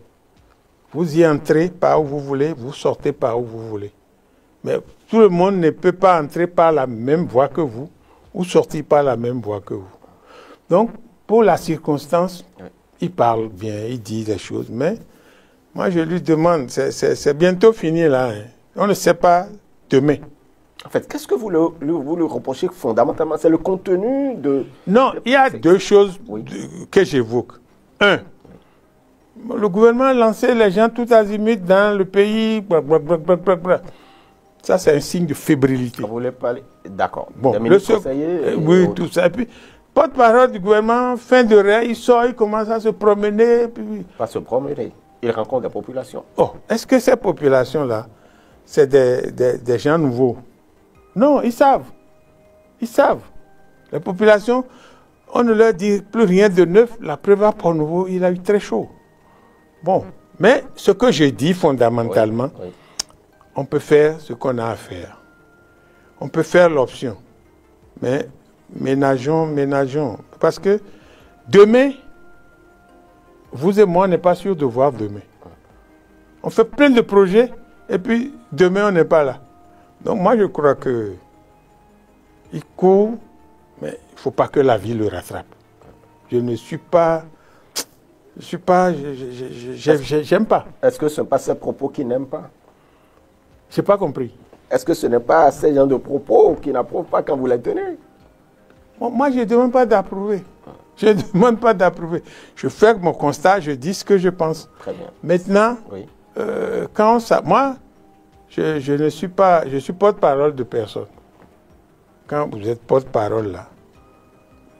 Vous y entrez par où vous voulez, vous sortez par où vous voulez. Mais tout le monde ne peut pas entrer par la même voie que vous ou sortir par la même voie que vous. Donc, pour la circonstance, il parle bien, il dit des choses, mais moi je lui demande, c'est bientôt fini là. Hein. On ne sait pas demain. En fait, qu'est-ce que vous le reprochez fondamentalement? C'est le contenu de... Non, il y a deux choses que j'évoque. Un, le gouvernement a lancé les gens tout azimuts dans le pays. Ça, c'est un signe de fébrilité. Vous voulez parler? D'accord. Bon, oui, tout ça. Et puis, porte-parole du gouvernement, fin de rien, il sort, il commence à se promener. Puis... Pas se promener. Il rencontre des populations. Oh, est-ce que ces populations-là, c'est des gens nouveaux? Non, ils savent. Ils savent. Les populations, on ne leur dit plus rien de neuf. La preuve à Porto-Novo, il a eu très chaud. Bon, mais ce que je dis fondamentalement, on peut faire ce qu'on a à faire. On peut faire l'option. Mais ménageons. Parce que demain, vous et moi, on n'est pas sûr de voir demain. On fait plein de projets et puis demain, on n'est pas là. Donc moi, je crois que il court, mais il ne faut pas que la vie le rattrape. Je ne suis pas... j'aime pas. Est-ce que ce n'est pas ces propos qu'il n'aime pas? Je n'ai pas compris. Est-ce que ce n'est pas ces gens de propos qui n'approuvent pas quand vous les tenez? Moi, je ne demande pas d'approuver. Je ne demande pas d'approuver. Je fais mon constat, je dis ce que je pense. Très bien. Maintenant, quand ça... Moi, je ne suis pas... Je suis porte-parole de personne. Quand vous êtes porte-parole là,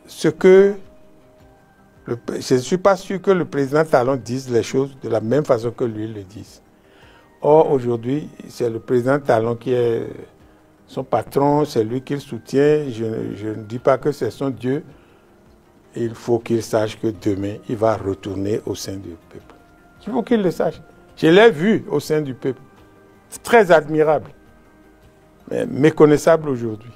je ne suis pas sûr que le président Talon dise les choses de la même façon que lui le dise. Or, aujourd'hui, c'est le président Talon qui est son patron, c'est lui qui le soutient. Je ne dis pas que c'est son Dieu. Il faut qu'il sache que demain, il va retourner au sein du peuple. Il faut qu'il le sache. Je l'ai vu au sein du peuple. C'est très admirable. Mais méconnaissable aujourd'hui.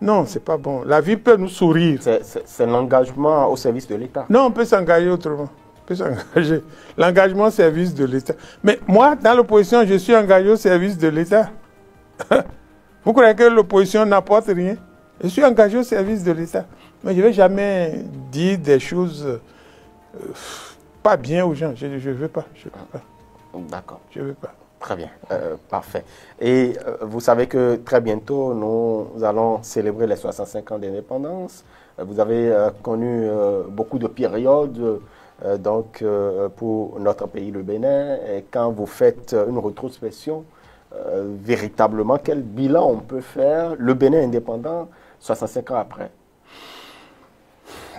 Non, c'est pas bon. La vie peut nous sourire. C'est l'engagement au service de l'État. Non, on peut s'engager autrement. On peut s'engager. L'engagement au service de l'État. Mais moi, dans l'opposition, je suis engagé au service de l'État. Vous croyez que l'opposition n'apporte rien? Je suis engagé au service de l'État. Mais je ne vais jamais dire des choses pas bien aux gens. Je ne veux pas. D'accord. Je ne veux pas. Très bien, parfait. Et vous savez que très bientôt, nous allons célébrer les 65 ans d'indépendance. Vous avez connu beaucoup de périodes pour notre pays, le Bénin. Et quand vous faites une rétrospection, véritablement, quel bilan on peut faire, le Bénin indépendant, 65 ans après?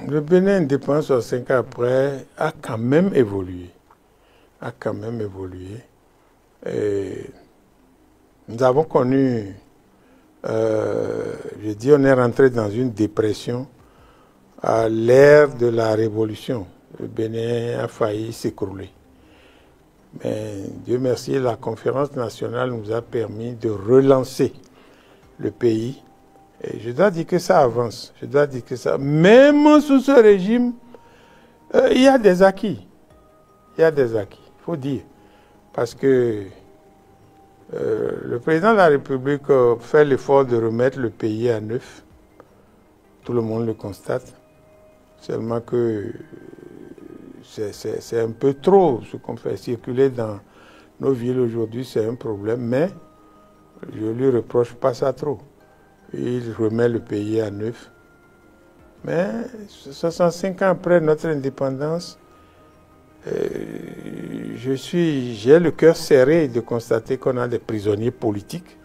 Le Bénin indépendant 65 ans après a quand même évolué. Et nous avons connu, je dis, on est rentré dans une dépression à l'ère de la Révolution. Le Bénin a failli s'écrouler. Mais Dieu merci, la conférence nationale nous a permis de relancer le pays. Et je dois dire que ça avance. Je dois dire que ça, même sous ce régime, il y a des acquis. Il y a des acquis, il faut dire. Parce que le président de la République fait l'effort de remettre le pays à neuf. Tout le monde le constate. Seulement que c'est un peu trop ce qu'on fait circuler dans nos villes aujourd'hui, c'est un problème. Mais je ne lui reproche pas ça trop. Il remet le pays à neuf. Mais 65 ans après notre indépendance, j'ai le cœur serré de constater qu'on a des prisonniers politiques.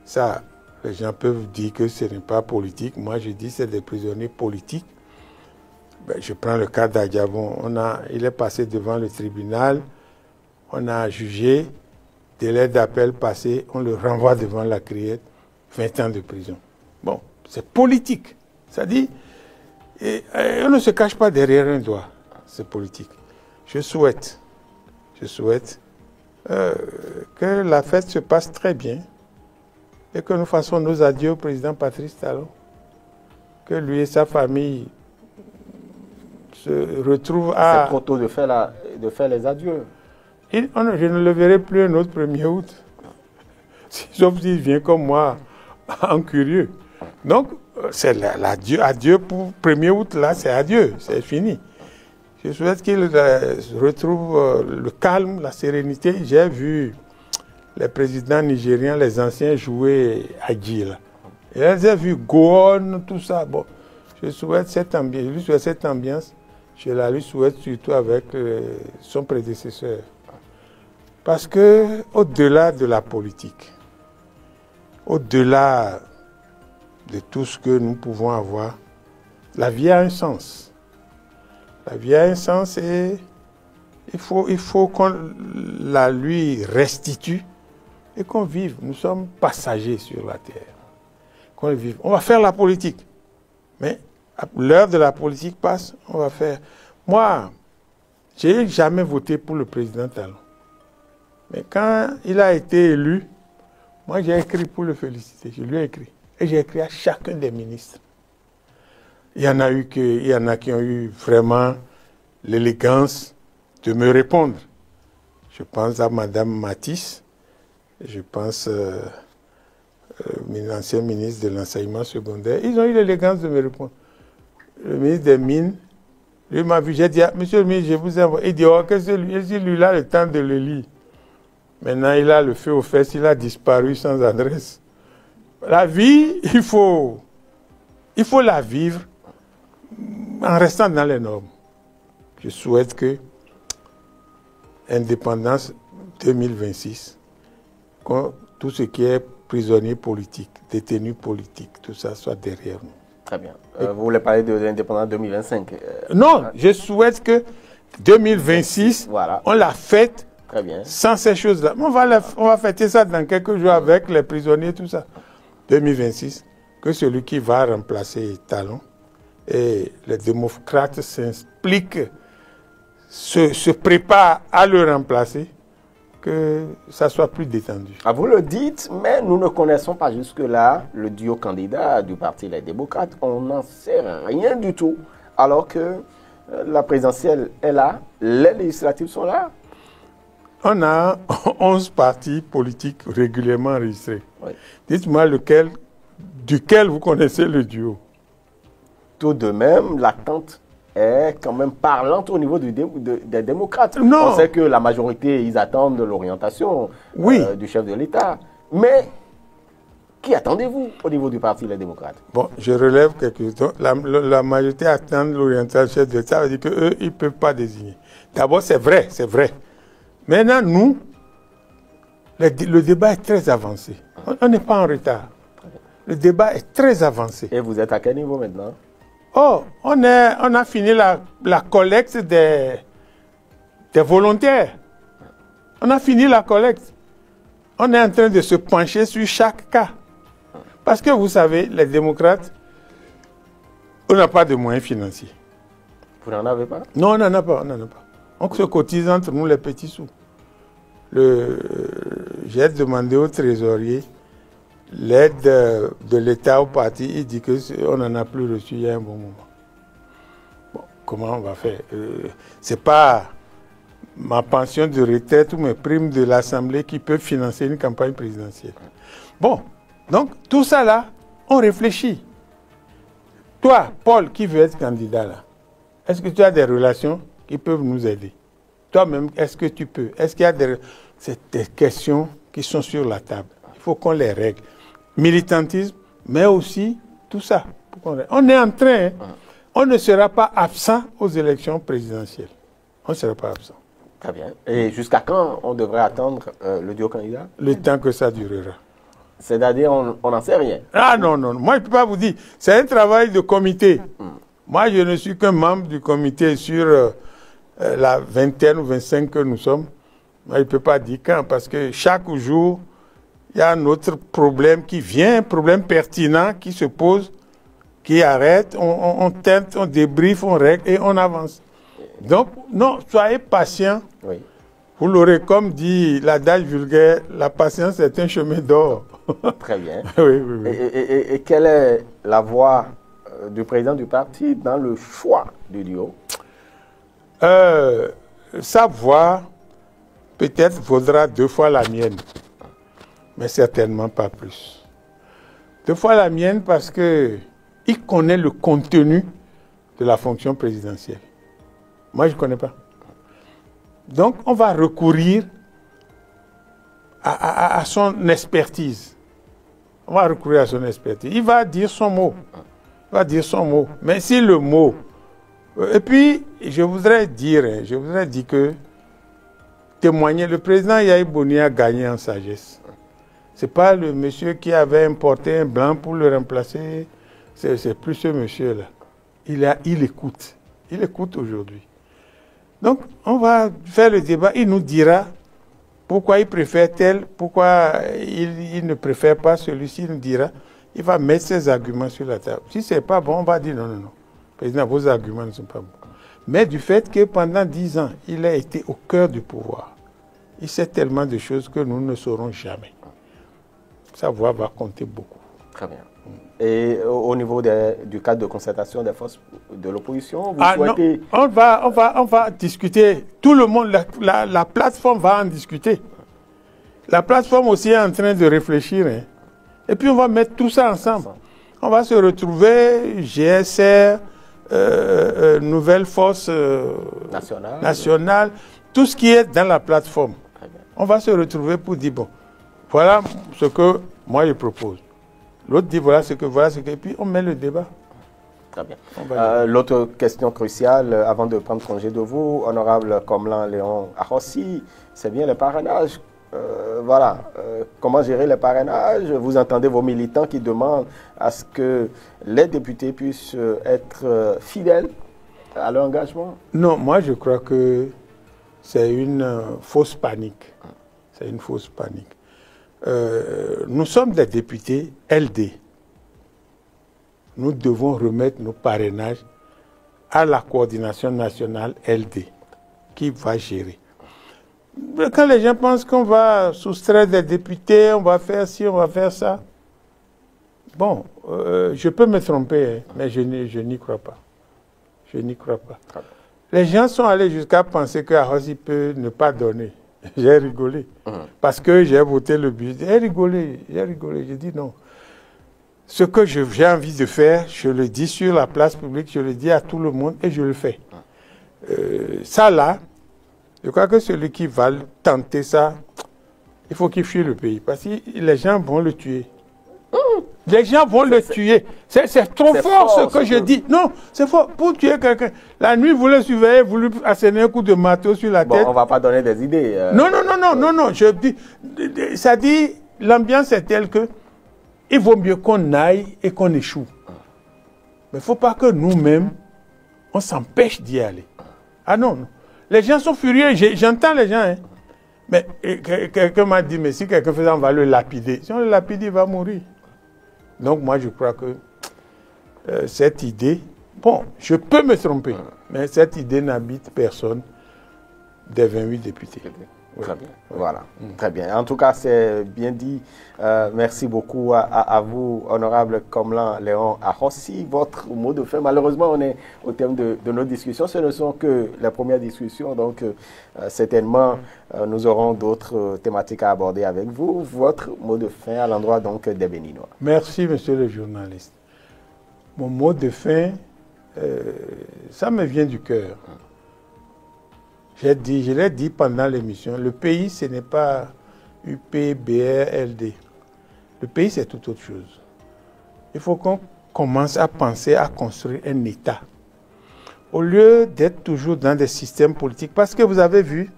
Ça, les gens peuvent dire que ce n'est pas politique. Moi, je dis que c'est des prisonniers politiques. Ben, je prends le cas d'Adjabon. Il est passé devant le tribunal. On a jugé. Délai d'appel passé. On le renvoie devant la criette. 20 ans de prison. Bon, c'est politique. C'est-à-dire, on ne se cache pas derrière un doigt. C'est politique. Je souhaite que la fête se passe très bien et que nous fassions nos adieux au président Patrice Talon. Que lui et sa famille se retrouvent à... C'est trop tôt de faire les adieux. Je ne le verrai plus un autre 1er août. Sauf s'il vient comme moi, en curieux. Donc, c'est l'adieu. Adieu pour 1er août, là, c'est adieu. C'est fini. Je souhaite qu'il retrouve le calme, la sérénité. J'ai vu les présidents nigériens, les anciens jouer à Djila. Et j'ai vu Gowon, tout ça. Bon, je souhaite cette ambiance. Je lui souhaite cette ambiance. Je la lui souhaite surtout avec son prédécesseur. Parce que, au-delà de la politique, au-delà de tout ce que nous pouvons avoir, la vie a un sens. La vie a un sens et il faut qu'on la lui restitue et qu'on vive. Nous sommes passagers sur la terre. Qu'on vive. On va faire la politique. Mais l'heure de la politique passe, on va faire. Moi, je n'ai jamais voté pour le président Talon. Mais quand il a été élu, moi j'ai écrit pour le féliciter. Je lui ai écrit. Et j'ai écrit à chacun des ministres. Il y en a qui ont eu vraiment l'élégance de me répondre. Je pense à Mme Matisse, je pense l'ancien ministre de l'enseignement secondaire. Ils ont eu l'élégance de me répondre. Le ministre des Mines, lui m'a vu, j'ai dit, monsieur le ministre, je vous envoie. Il dit, oh, qu'est-ce que c'est lui? Il lui a le temps de le lire. Maintenant, il a le feu aux fesses, il a disparu sans adresse. La vie, il faut la vivre en restant dans les normes. Je souhaite que indépendance 2026, tout ce qui est prisonnier politique, détenu politique, tout ça soit derrière nous. Très bien. Vous voulez parler de l'indépendance 2025 Non, je souhaite que 2026, voilà, on la fête. Très bien. Sans ces choses-là. On va fêter ça dans quelques jours avec les prisonniers, tout ça. 2026, que celui qui va remplacer Talon et les démocrates s'impliquent, se préparent à le remplacer, que ça soit plus détendu. Ah, vous le dites, mais nous ne connaissons pas jusque-là le duo candidat du Parti Les Démocrates. On n'en sait rien du tout. Alors que la présidentielle est là, les législatives sont là. On a 11 partis politiques régulièrement enregistrés. Oui. Dites-moi duquel vous connaissez le duo. Tout de même, l'attente est quand même parlante au niveau des démocrates. Non. On sait que la majorité, ils attendent l'orientation du chef de l'État. Mais qui attendez-vous au niveau du Parti Les Démocrates? Bon, je relève quelque chose. La majorité attend l'orientation du chef de l'État. Ça veut dire qu'eux, ils ne peuvent pas désigner. D'abord, c'est vrai, c'est vrai. Maintenant, nous, le débat est très avancé. On n'est pas en retard. Le débat est très avancé. Et vous êtes à quel niveau maintenant? Oh, on a fini la collecte des volontaires. On a fini la collecte. On est en train de se pencher sur chaque cas. Parce que vous savez, les démocrates, on n'a pas de moyens financiers. Vous n'en avez pas? Non, on n'en a pas, on n'en a pas. On se cotise entre nous les petits sous. J'ai demandé au trésorier l'aide de l'État au parti. Il dit qu'on n'en a plus reçu il y a un bon moment. Bon, comment on va faire? Ce n'est pas ma pension de retraite ou mes primes de l'Assemblée qui peuvent financer une campagne présidentielle. Bon, donc tout ça là, on réfléchit. Toi, Paul, qui veut être candidat là, est-ce que tu as des relations qui peuvent nous aider? Toi-même, est-ce que tu peux? Est-ce qu'il y a des questions qui sont sur la table? Il faut qu'on les règle. Militantisme, mais aussi tout ça. On est en train, hein, on ne sera pas absent aux élections présidentielles. On ne sera pas absent. Très bien. Et jusqu'à quand on devrait attendre le duo candidat? Le temps que ça durera. C'est-à-dire, on n'en sait rien. Ah non, non, moi je ne peux pas vous dire. C'est un travail de comité. Moi, je ne suis qu'un membre du comité sur la vingtaine ou 25 que nous sommes. Moi, je ne peux pas dire quand, parce que chaque jour, il y a un autre problème qui vient, un problème pertinent qui se pose, qui arrête, on tente, on débriefe, on règle et on avance. Donc, non, soyez patients. Oui. Vous l'aurez, comme dit l'adage vulgaire, la patience est un chemin d'or. Très bien. Oui, oui, oui. Et quelle est la voie du président du parti dans le choix du duo? Sa voix, peut-être, vaudra 2 fois la mienne, mais certainement pas plus. 2 fois la mienne parce qu'il connaît le contenu de la fonction présidentielle. Moi, je ne connais pas. Donc, on va recourir à son expertise. On va recourir à son expertise. Il va dire son mot. Il va dire son mot. Mais si le mot... Et puis, je voudrais dire que témoigner, le président Yahi Boni a gagné en sagesse. Ce n'est pas le monsieur qui avait importé un blanc pour le remplacer. C'est plus ce monsieur-là. Il écoute. Il écoute aujourd'hui. Donc, on va faire le débat. Il nous dira pourquoi il préfère tel, pourquoi il ne préfère pas celui-ci. Il nous dira. Il va mettre ses arguments sur la table. Si ce n'est pas bon, on va dire non, non, non. Président, vos arguments ne sont pas bons. Mais du fait que pendant 10 ans, il a été au cœur du pouvoir, il sait tellement de choses que nous ne saurons jamais. Sa voix va compter beaucoup. Très bien. Et au niveau du cadre de concertation des forces de l'opposition, vous souhaitez... Non, on va discuter. Tout le monde, la plateforme va en discuter. La plateforme aussi est en train de réfléchir. Hein. Et puis on va mettre tout ça ensemble. On va se retrouver, GSR, Nouvelle Force nationale, tout ce qui est dans la plateforme. On va se retrouver pour dire, bon, voilà ce que moi je propose. L'autre dit voilà ce que, et puis on met le débat. Très bien. L'autre question cruciale, avant de prendre congé de vous, honorable Komlan Léon Arossi, c'est bien le parrainage. Voilà, comment gérer le parrainage? Vous entendez vos militants qui demandent à ce que les députés puissent être fidèles à leur engagement? Non, moi je crois que c'est une fausse panique. C'est une fausse panique. Nous sommes des députés LD. Nous devons remettre nos parrainages à la coordination nationale LD qui va gérer. Quand les gens pensent qu'on va soustraire des députés, on va faire ci, on va faire ça. Bon, je peux me tromper, hein, mais je n'y crois pas. Je n'y crois pas. Les gens sont allés jusqu'à penser qu'Arossi peut ne pas donner. J'ai rigolé. Parce que j'ai voté le budget. J'ai rigolé. J'ai dit non. Ce que j'ai envie de faire, je le dis sur la place publique, je le dis à tout le monde et je le fais. Ça là, je crois que celui qui va tenter ça, il faut qu'il fuit le pays. Parce que les gens vont le tuer. Les gens vont le tuer. C'est trop fort ce que je dis. Non, c'est fort. Pour tuer quelqu'un. La nuit, vous le surveillez, vous lui assénez un coup de marteau sur la tête. On ne va pas donner des idées. Non. Je dis, ça dit, l'ambiance est telle que il vaut mieux qu'on aille et qu'on échoue. Mais il ne faut pas que nous-mêmes, on s'empêche d'y aller. Ah non, non. Les gens sont furieux, j'entends les gens. Hein. Mais quelqu'un m'a dit, mais si quelqu'un fait ça, on va le lapider. Si on le lapide, il va mourir. Donc moi, je crois que cette idée, bon, je peux me tromper, mais cette idée n'habite personne des 28 députés. Oui. Très bien. Voilà, très bien. En tout cas, c'est bien dit. Merci beaucoup à vous, honorable Komlan Léon Arrossi. Votre mot de fin, malheureusement, on est au terme de nos discussions. Ce ne sont que la première discussion, donc certainement, nous aurons d'autres thématiques à aborder avec vous. Votre mot de fin à l'endroit donc des Béninois. Merci, monsieur le journaliste. Mon mot de fin, ça me vient du cœur. Je l'ai dit pendant l'émission, le pays, ce n'est pas UP, BR, LD. Le pays, c'est tout autre chose. Il faut qu'on commence à penser à construire un État. Au lieu d'être toujours dans des systèmes politiques, parce que vous avez vu,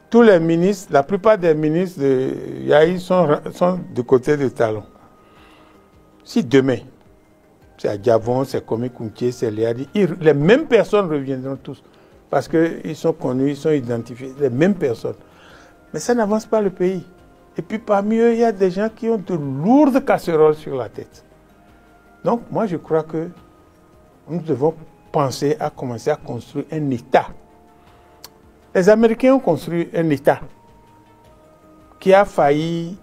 tous les ministres, la plupart des ministres de Yahi sont du côté de Talon. Si demain, c'est à Diavon, c'est Komi Kounké, c'est Léadi, les mêmes personnes reviendront tous. Parce qu'ils sont connus, ils sont identifiés, les mêmes personnes. Mais ça n'avance pas le pays. Et puis parmi eux, il y a des gens qui ont de lourdes casseroles sur la tête. Donc moi je crois que nous devons penser à commencer à construire un État. Les Américains ont construit un État qui a failli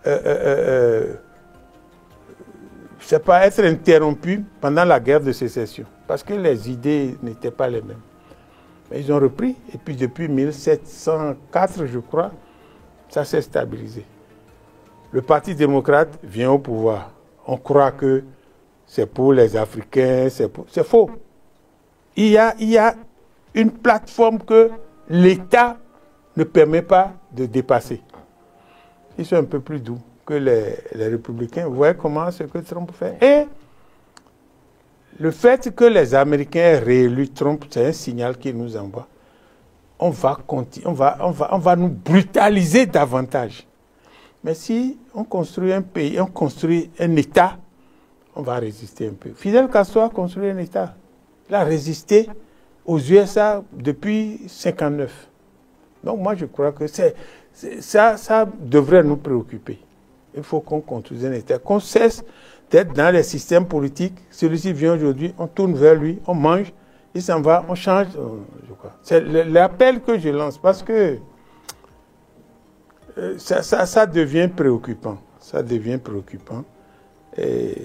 être interrompu pendant la guerre de sécession. Parce que les idées n'étaient pas les mêmes. Ils ont repris, et puis depuis 1704, je crois, ça s'est stabilisé. Le Parti démocrate vient au pouvoir. On croit que c'est pour les Africains, c'est faux. Il y a une plateforme que l'État ne permet pas de dépasser. Ils sont un peu plus doux que les républicains. Vous voyez comment ce que Trump fait. Et le fait que les Américains aient réélu Trump, c'est un signal qu'ils nous envoient. On va nous brutaliser davantage. Mais si on construit un pays, on construit un État, on va résister un peu. Fidel Castro a construit un État. Il a résisté aux USA depuis 1959. Donc moi je crois que ça devrait nous préoccuper. Il faut qu'on construise un État, qu'on cesse d'être dans les systèmes politiques. Celui-ci vient aujourd'hui, on tourne vers lui, on mange, il s'en va, on change. Je crois. C'est l'appel que je lance parce que ça devient préoccupant. Ça devient préoccupant. Et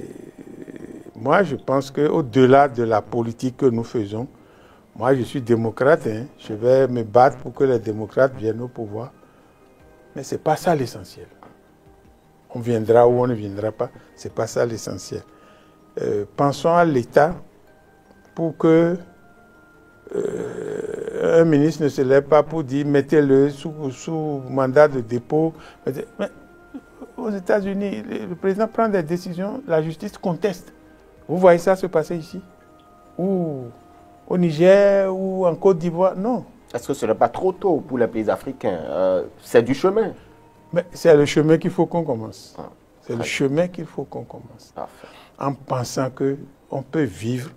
moi, je pense qu'au-delà de la politique que nous faisons, moi, je suis démocrate, hein, je vais me battre pour que les démocrates viennent au pouvoir. Mais ce n'est pas ça l'essentiel. On viendra ou on ne viendra pas, ce n'est pas ça l'essentiel. Pensons à l'État pour que un ministre ne se lève pas pour dire mettez-le sous mandat de dépôt. Mais aux États-Unis, le président prend des décisions, la justice conteste. Vous voyez ça se passer ici? Ou au Niger, ou en Côte d'Ivoire? Non. Est-ce que ce n'est pas trop tôt pour les pays africains? C'est du chemin. Mais c'est le chemin qu'il faut qu'on commence. C'est le chemin qu'il faut qu'on commence. Parfait. En pensant qu'on peut vivre.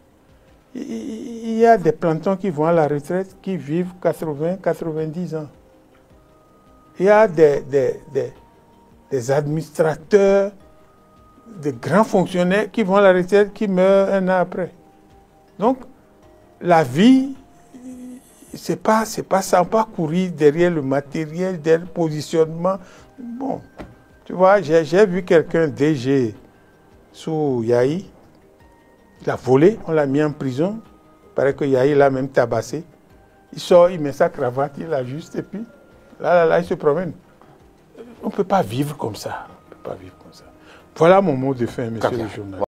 Il y a des plantons qui vont à la retraite qui vivent 80, 90 ans. Il y a des administrateurs, des grands fonctionnaires qui vont à la retraite qui meurent un an après. Donc, la vie, c'est pas ça, on va courir derrière le matériel, derrière le positionnement. Bon, tu vois, j'ai vu quelqu'un DG sous Yahi, il a volé, on l'a mis en prison, il paraît que Yahi l'a même tabassé. Il sort, il met sa cravate, il l'ajuste et puis là, il se promène. On ne peut pas vivre comme ça. On peut pas vivre comme ça. Voilà mon mot de fin, monsieur le journaliste.